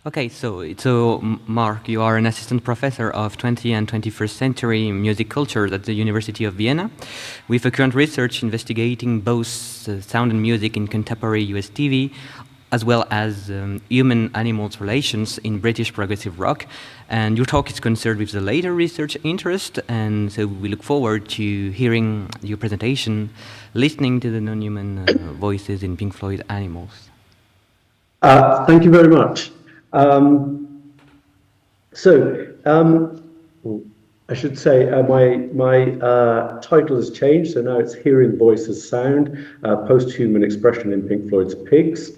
Okay, so Mark, you are an assistant professor of 20th and 21st century music culture at the University of Vienna, with a current research investigating both sound and music in contemporary US TV, as well as human-animals relations in British progressive rock. And your talk is concerned with the later research interest, and so we look forward to hearing your presentation, listening to the non-human voices in Pink Floyd Animals. Thank you very much. I should say my title has changed, so now it's Hearing Voices Sound, Post-Human Expression in Pink Floyd's Pigs.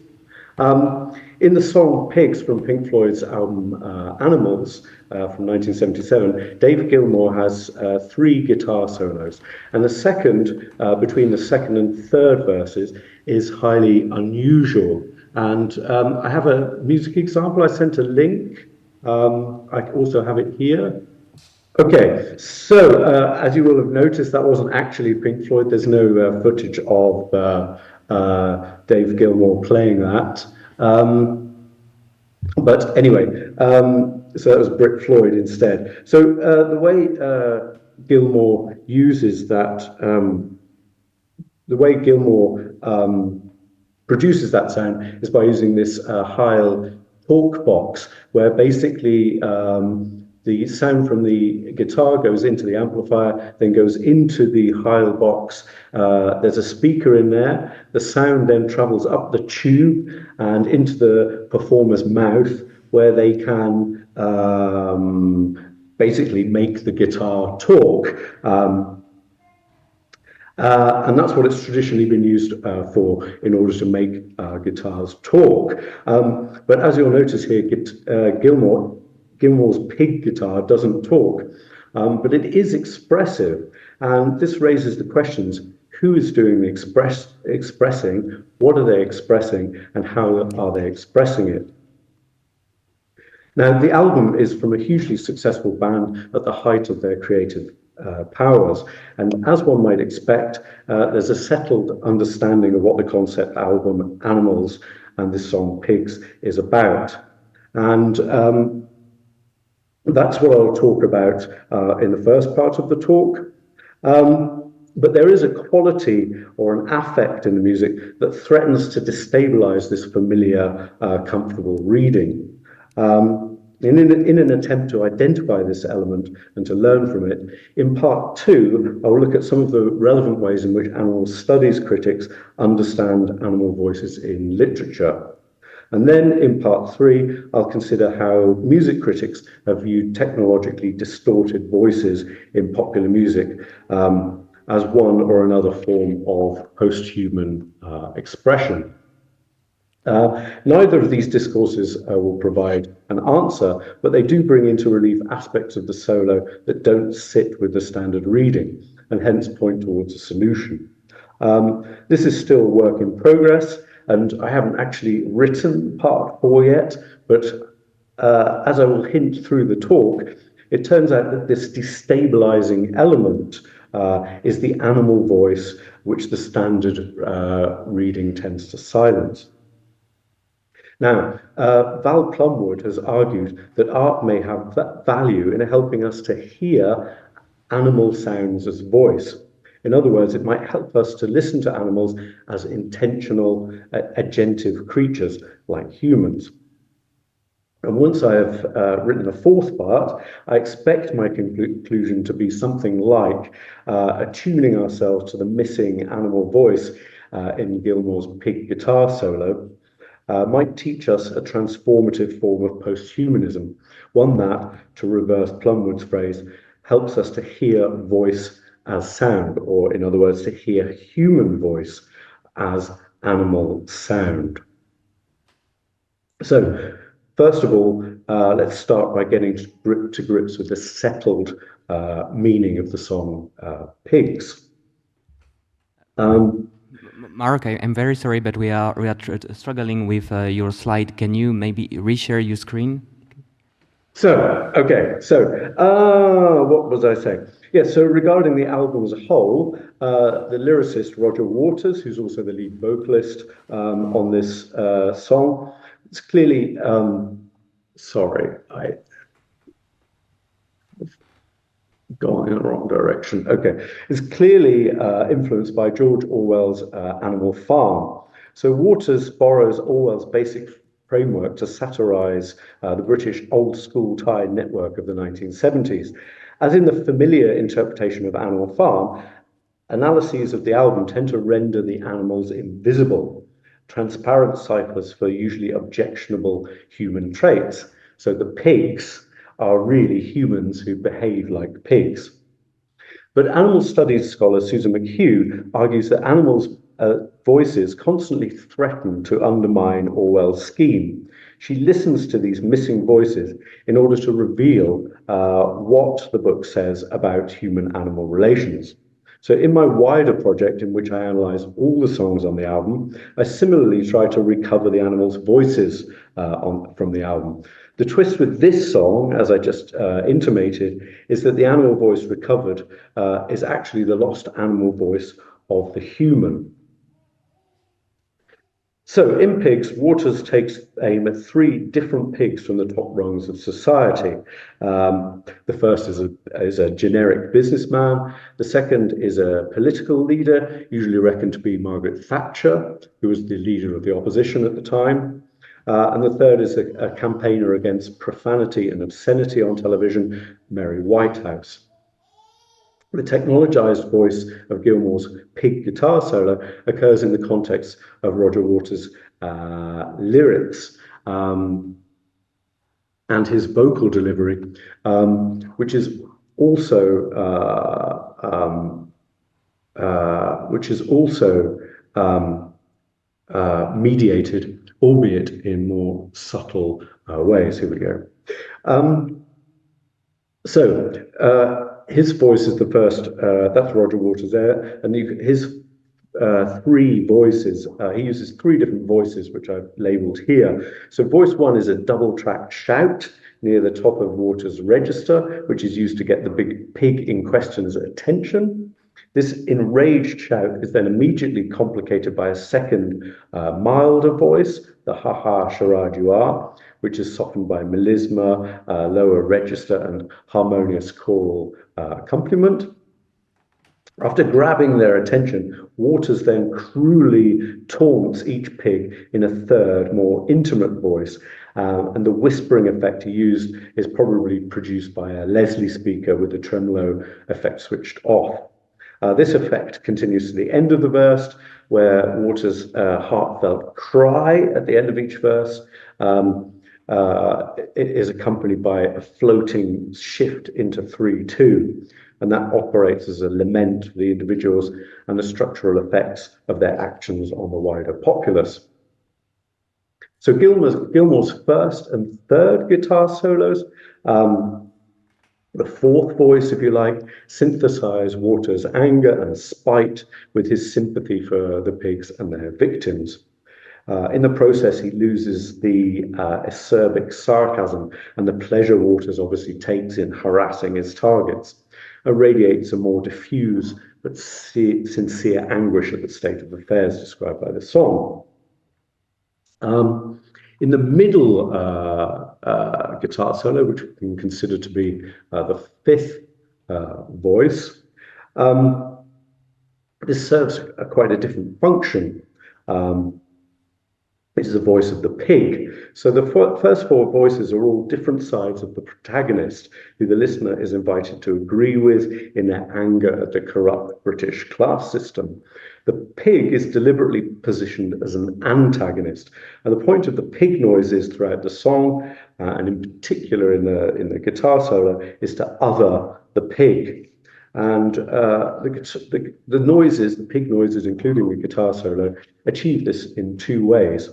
In the song Pigs from Pink Floyd's album Animals from 1977, Dave Gilmour has 3 guitar solos, and the second, between the second and third verses, is highly unusual. And I have a music example. I sent a link. I also have it here. Okay, so as you will have noticed, that wasn't actually Pink Floyd. There's no footage of Dave Gilmour playing that. But anyway, so that was Brick Floyd instead. So the way Gilmour uses that, the way Gilmour produces that sound is by using this Heil talk box, where basically the sound from the guitar goes into the amplifier, then goes into the Heil box. There's a speaker in there. The sound then travels up the tube and into the performer's mouth, where they can basically make the guitar talk. And that's what it's traditionally been used for in order to make guitars talk. But as you'll notice here, Gilmour's pig guitar doesn't talk, but it is expressive. And this raises the questions: who is doing the expressing? What are they expressing? And how are they expressing it? Now, the album is from a hugely successful band at the height of their creative powers. And as one might expect, there's a settled understanding of what the concept album Animals and this song Pigs is about. And that's what I'll talk about in the first part of the talk. But there is a quality or an affect in the music that threatens to destabilize this familiar, comfortable reading. In an attempt to identify this element and to learn from it, in part 2, I'll look at some of the relevant ways in which animal studies critics understand animal voices in literature. And then in part 3, I'll consider how music critics have viewed technologically distorted voices in popular music as one or another form of post-human expression. Neither of these discourses will provide an answer, but they do bring into relief aspects of the solo that don't sit with the standard reading, and hence point towards a solution. This is still a work in progress, and I haven't actually written part 4 yet, but as I will hint through the talk, it turns out that this destabilizing element is the animal voice, which the standard reading tends to silence. Now, Val Plumwood has argued that art may have value in helping us to hear animal sounds as voice. In other words, it might help us to listen to animals as intentional, agentive creatures like humans. And once I have written a 4th part, I expect my conclusion to be something like attuning ourselves to the missing animal voice in Gilmour's pig guitar solo, might teach us a transformative form of posthumanism, one that, to reverse Plumwood's phrase, helps us to hear voice as sound, or in other words, to hear human voice as animal sound. So, first of all, let's start by getting to grips with the settled meaning of the song Pigs. Mark, I'm very sorry, but we are struggling with your slide. Can you maybe reshare your screen? What was I saying? Yeah, so regarding the album as a whole, the lyricist Roger Waters, who's also the lead vocalist on this song, it's clearly Sorry, I've gone in the wrong direction. Okay, it's clearly influenced by George Orwell's Animal Farm. So Waters borrows Orwell's basic framework to satirize the British old school tie network of the 1970s. As in the familiar interpretation of Animal Farm, analyses of the album tend to render the animals invisible, transparent ciphers for usually objectionable human traits. So the pigs are really humans who behave like pigs. But animal studies scholar Susan McHugh argues that animals' voices constantly threaten to undermine Orwell's scheme. She listens to these missing voices in order to reveal what the book says about human-animal relations. So in my wider project, in which I analyze all the songs on the album, I similarly try to recover the animals' voices from the album. The twist with this song, as I just intimated, is that the animal voice recovered is actually the lost animal voice of the human. So in Pigs, Waters takes aim at three different pigs from the top rungs of society. The first is a generic businessman. The second is a political leader, usually reckoned to be Margaret Thatcher, who was the leader of the opposition at the time. And the third is a campaigner against profanity and obscenity on television, Mary Whitehouse. The technologized voice of Gilmour's pig guitar solo occurs in the context of Roger Waters' lyrics and his vocal delivery, which is also mediated, albeit in more subtle ways. Here we go. His voice is the first, that's Roger Waters there, and his three voices, he uses three different voices, which I've labeled here. So voice one is a double track shout near the top of Waters' register, which is used to get the big pig in question's attention. This enraged shout is then immediately complicated by a second milder voice, the ha-ha charade you are, which is softened by melisma, lower register, and harmonious choral accompaniment. After grabbing their attention, Waters then cruelly taunts each pig in a third, more intimate voice. And the whispering effect he used is probably produced by a Leslie speaker with the tremolo effect switched off. This effect continues to the end of the verse, where Waters' heartfelt cry at the end of each verse it is accompanied by a floating shift into 3/2, and that operates as a lament for the individuals and the structural effects of their actions on the wider populace. So Gilmour's first and third guitar solos, the fourth voice, if you like, synthesize Waters' anger and spite with his sympathy for the pigs and their victims. In the process, he loses the acerbic sarcasm and the pleasure Waters obviously takes in harassing his targets, and radiates a more diffuse but sincere anguish at the state of affairs described by the song. In the middle guitar solo, which we can consider to be the fifth voice, this serves quite a different function. It is the voice of the pig. So the first four voices are all different sides of the protagonist, who the listener is invited to agree with in their anger at the corrupt British class system. The pig is deliberately positioned as an antagonist, and the point of the pig noises throughout the song, and in particular in the guitar solo, is to other the pig. And the noises, the pig noises, including the guitar solo, achieve this in two ways.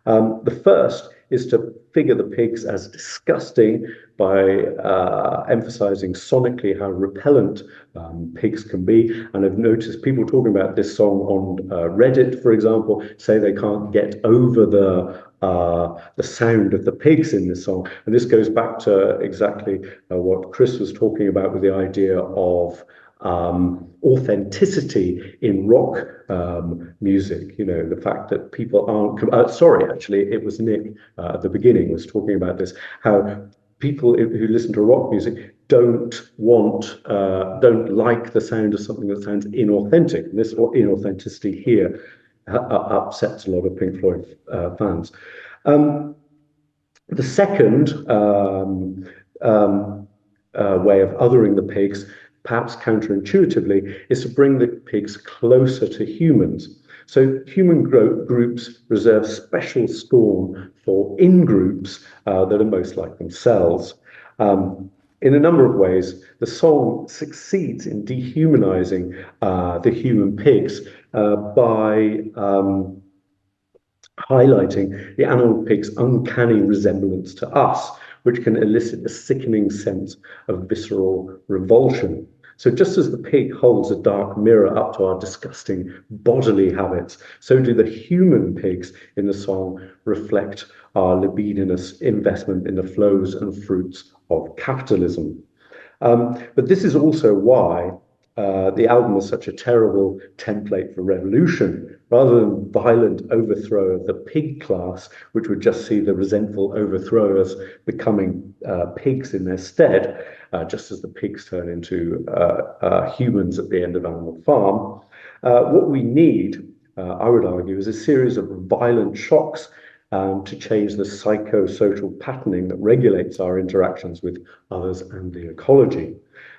The first is to figure the pigs as disgusting by emphasizing sonically how repellent pigs can be. And I've noticed people talking about this song on Reddit, for example, say they can't get over the sound of the pigs in this song. And this goes back to exactly what Chris was talking about with the idea of authenticity in rock music. You know, the fact that people aren't. Sorry, actually, it was Nick at the beginning was talking about this. How people who listen to rock music don't like the sound of something that sounds inauthentic. And this inauthenticity here upsets a lot of Pink Floyd fans. The second way of othering the pigs, perhaps counterintuitively, is to bring the pigs closer to humans. So human groups reserve special scorn for in-groups that are most like themselves. In a number of ways, the song succeeds in dehumanizing the human pigs by highlighting the animal pig's uncanny resemblance to us, which can elicit a sickening sense of visceral revulsion. So just as the pig holds a dark mirror up to our disgusting bodily habits, so do the human pigs in the song reflect our libidinous investment in the flows and fruits of capitalism. But this is also why the album is such a terrible template for revolution. Rather than violent overthrow of the pig class, which would just see the resentful overthrowers becoming pigs in their stead, just as the pigs turn into humans at the end of Animal Farm, what we need, I would argue, is a series of violent shocks to change the psychosocial patterning that regulates our interactions with others and the ecology.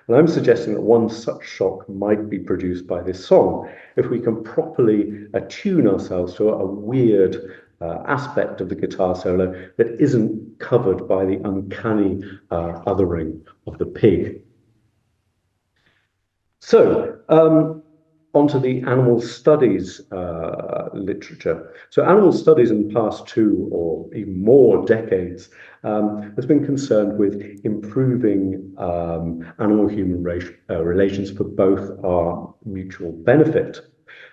And I'm suggesting that one such shock might be produced by this song if we can properly attune ourselves to a weird aspect of the guitar solo that isn't covered by the uncanny othering of the pig. So, onto the animal studies literature. So animal studies in the past 2 or even more decades has been concerned with improving animal-human relations for both our mutual benefit.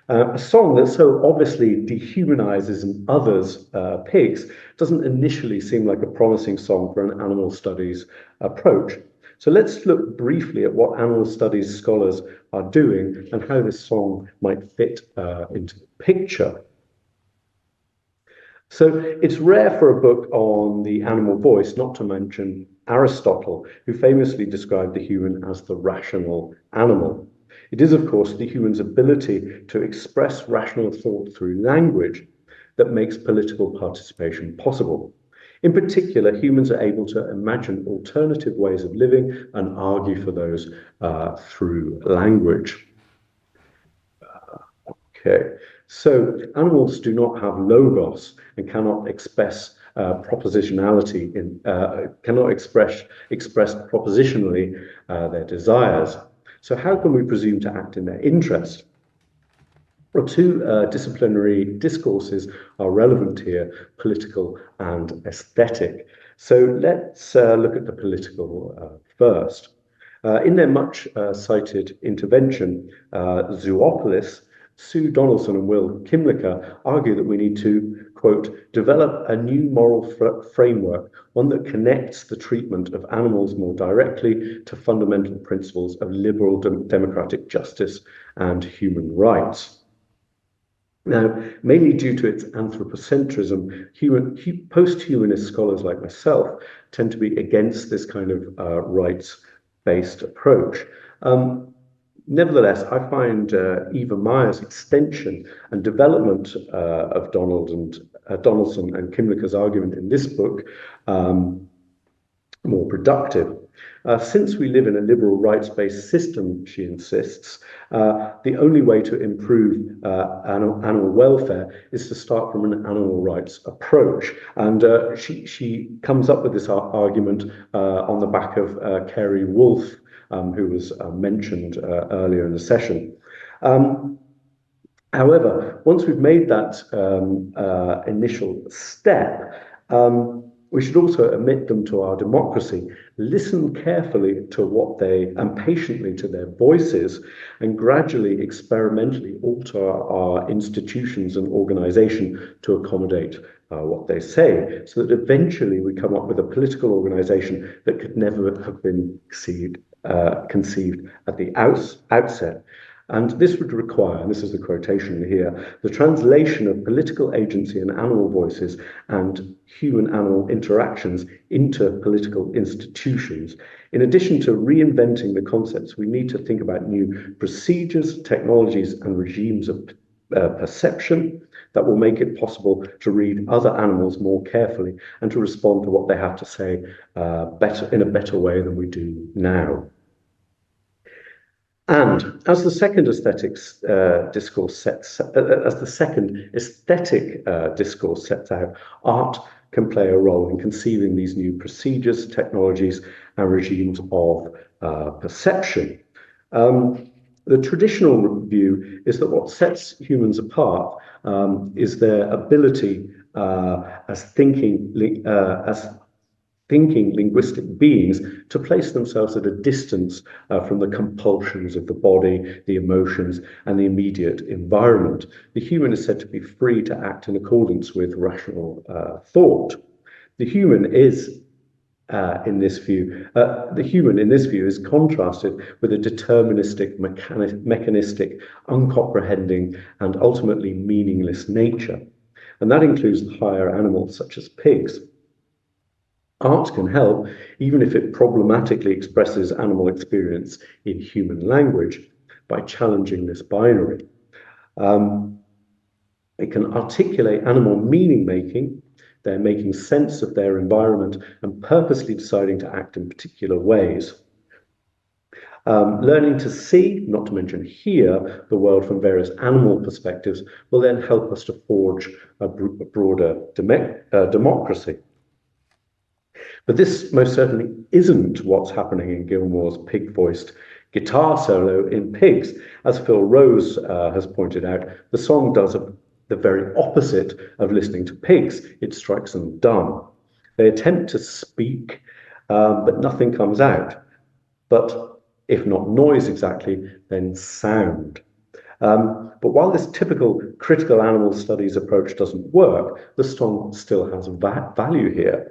A song that so obviously dehumanizes and others pigs doesn't initially seem like a promising song for an animal studies approach. So let's look briefly at what animal studies scholars are doing and how this song might fit into the picture. So it's rare for a book on the animal voice not to mention Aristotle, who famously described the human as the rational animal. It is, of course, the human's ability to express rational thought through language that makes political participation possible. In particular, humans are able to imagine alternative ways of living and argue for those through language. Okay, so animals do not have logos and cannot express propositionality cannot express propositionally their desires. So how can we presume to act in their interest? Well, 2 disciplinary discourses are relevant here, political and aesthetic. So let's look at the political first. In their much cited intervention, Zoopolis, Sue Donaldson and Will Kimlicka argue that we need to, quote, develop a new moral framework, one that connects the treatment of animals more directly to fundamental principles of liberal democratic justice and human rights. Now, mainly due to its anthropocentrism, post-humanist scholars like myself tend to be against this kind of rights-based approach. Nevertheless, I find Eva Meyer's extension and development of Donaldson and Kimlicka's argument in this book more productive. Since we live in a liberal rights-based system, she insists, the only way to improve animal welfare is to start from an animal rights approach. And she comes up with this argument on the back of Kerry Wolf, who was mentioned earlier in the session. However, once we've made that initial step, we should also admit them to our democracy, listen carefully to what and patiently to their voices, and gradually, experimentally alter our institutions and organization to accommodate what they say, so that eventually we come up with a political organization that could never have been conceived at the outset. And this would require, and this is the quotation here, the translation of political agency and animal voices and human-animal interactions into political institutions. In addition to reinventing the concepts, we need to think about new procedures, technologies, and regimes of perception that will make it possible to read other animals more carefully and to respond to what they have to say in a better way than we do now. And as the second aesthetic discourse sets out, art can play a role in conceiving these new procedures, technologies, and regimes of perception. The traditional view is that what sets humans apart is their ability as thinking linguistic beings to place themselves at a distance from the compulsions of the body, the emotions, and the immediate environment. The human is said to be free to act in accordance with rational thought. The human in this view is contrasted with a deterministic, mechanistic, uncomprehending, and ultimately meaningless nature. And that includes the higher animals such as pigs. Art can help, even if it problematically expresses animal experience in human language, by challenging this binary. It can articulate animal meaning making. They're making sense of their environment and purposely deciding to act in particular ways. Learning to see, not to mention hear, the world from various animal perspectives will then help us to forge a broader democracy. But this most certainly isn't what's happening in Gilmore's pig-voiced guitar solo in Pigs. As Phil Rose has pointed out, the song does the very opposite of listening to pigs. It strikes them dumb. They attempt to speak, but nothing comes out. But if not noise exactly, then sound. But while this typical critical animal studies approach doesn't work, the song still has value here.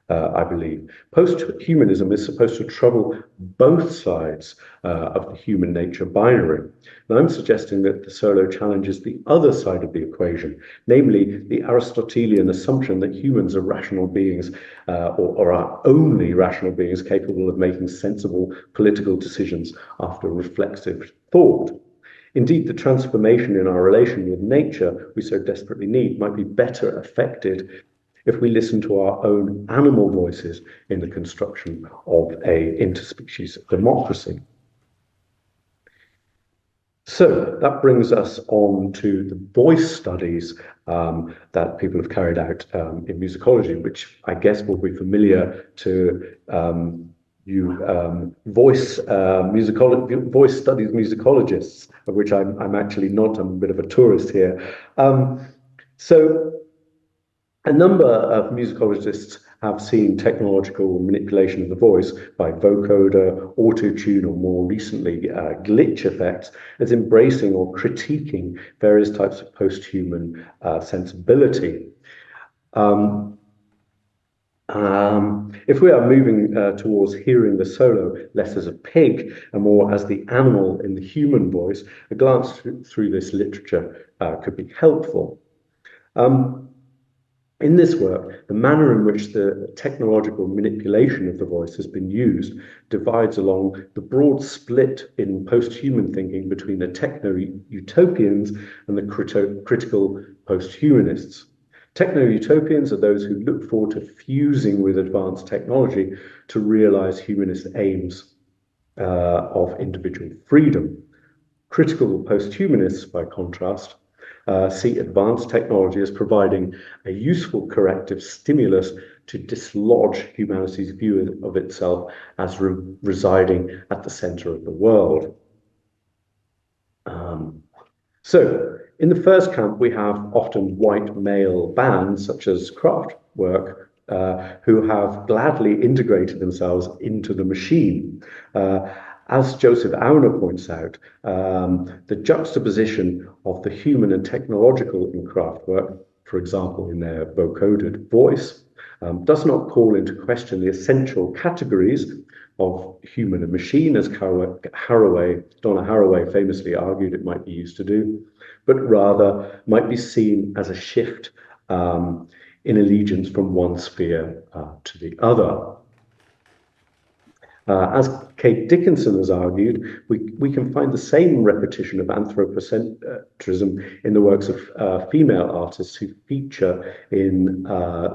I believe. Post-humanism is supposed to trouble both sides of the human nature binary. And I'm suggesting that the solo challenges the other side of the equation, namely the Aristotelian assumption that humans are rational beings or are only rational beings capable of making sensible political decisions after reflexive thought. Indeed, the transformation in our relation with nature we so desperately need might be better affected if we listen to our own animal voices in the construction of an interspecies democracy. So that brings us on to the voice studies that people have carried out in musicology, which I guess will be familiar to you voice studies musicologists, of which I'm actually not. I'm a bit of a tourist here. So a number of musicologists have seen technological manipulation of the voice by vocoder, auto-tune, or more recently glitch effects as embracing or critiquing various types of post-human sensibility. If we are moving towards hearing the solo less as a pig and more as the animal in the human voice, a glance through this literature could be helpful. In this work, the manner in which the technological manipulation of the voice has been used divides along the broad split in post-human thinking between the techno-utopians and the critical post-humanists. Techno-utopians are those who look forward to fusing with advanced technology to realize humanist aims of individual freedom. Critical post-humanists, by contrast, see advanced technology as providing a useful corrective stimulus to dislodge humanity's view of itself as residing at the center of the world. So, in the first camp, we have often white male bands, such as Kraftwerk, who have gladly integrated themselves into the machine. As Joseph Auner points out, the juxtaposition of the human and technological in Kraftwerk, for example, in their vocoded voice, does not call into question the essential categories, of human and machine, as Donna Haraway famously argued it might be used to do, but rather might be seen as a shift in allegiance from one sphere to the other. As Kate Dickinson has argued, we can find the same repetition of anthropocentrism in the works of female artists who feature in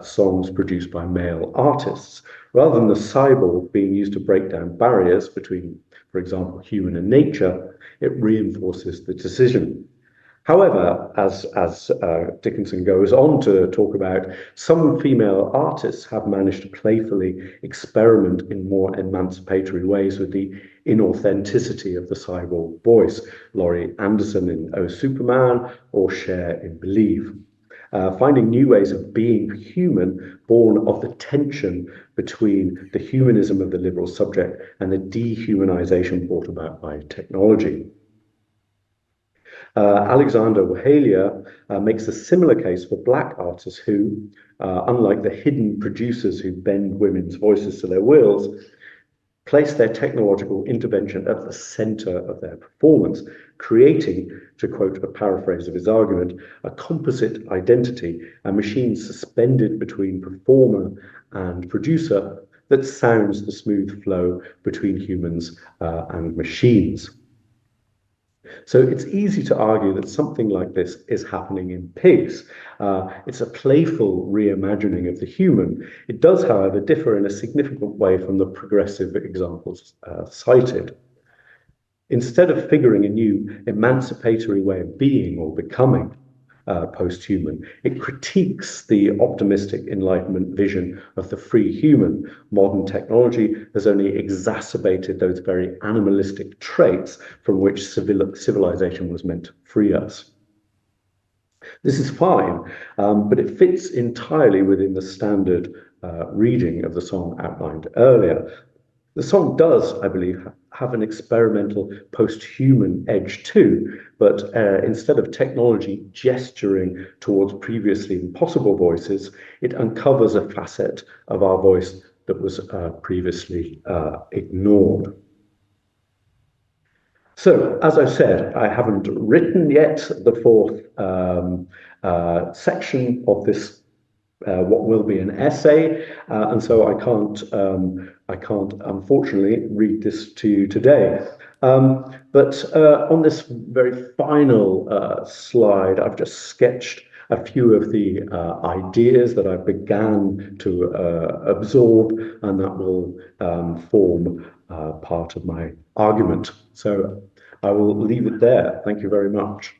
songs produced by male artists. Rather than the cyborg being used to break down barriers between, for example, human and nature, it reinforces the decision. However, as Dickinson goes on to talk about, some female artists have managed to playfully experiment in more emancipatory ways with the inauthenticity of the cyborg voice, Laurie Anderson in Oh Superman or Cher in Believe. Finding new ways of being human born of the tension between the humanism of the liberal subject and the dehumanization brought about by technology. Alexander Wahalia makes a similar case for Black artists who, unlike the hidden producers who bend women's voices to their wills, place their technological intervention at the center of their performance, creating, to quote a paraphrase of his argument, a composite identity, a machine suspended between performer and producer that sounds the smooth flow between humans and machines. So it's easy to argue that something like this is happening in pigs. It's a playful reimagining of the human. It does, however, differ in a significant way from the progressive examples cited. Instead of figuring a new emancipatory way of being or becoming post-human, it critiques the optimistic Enlightenment vision of the free human. Modern technology has only exacerbated those very animalistic traits from which civilization was meant to free us. This is fine, but it fits entirely within the standard reading of the song outlined earlier. The song does, I believe, have an experimental post-human edge too, but instead of technology gesturing towards previously impossible voices, it uncovers a facet of our voice that was previously ignored. So, as I said, I haven't written yet the fourth section of this what will be an essay, and so I can't unfortunately read this to you today. But on this very final slide, I've just sketched a few of the ideas that I began to absorb, and that will form part of my argument. So I will leave it there. Thank you very much.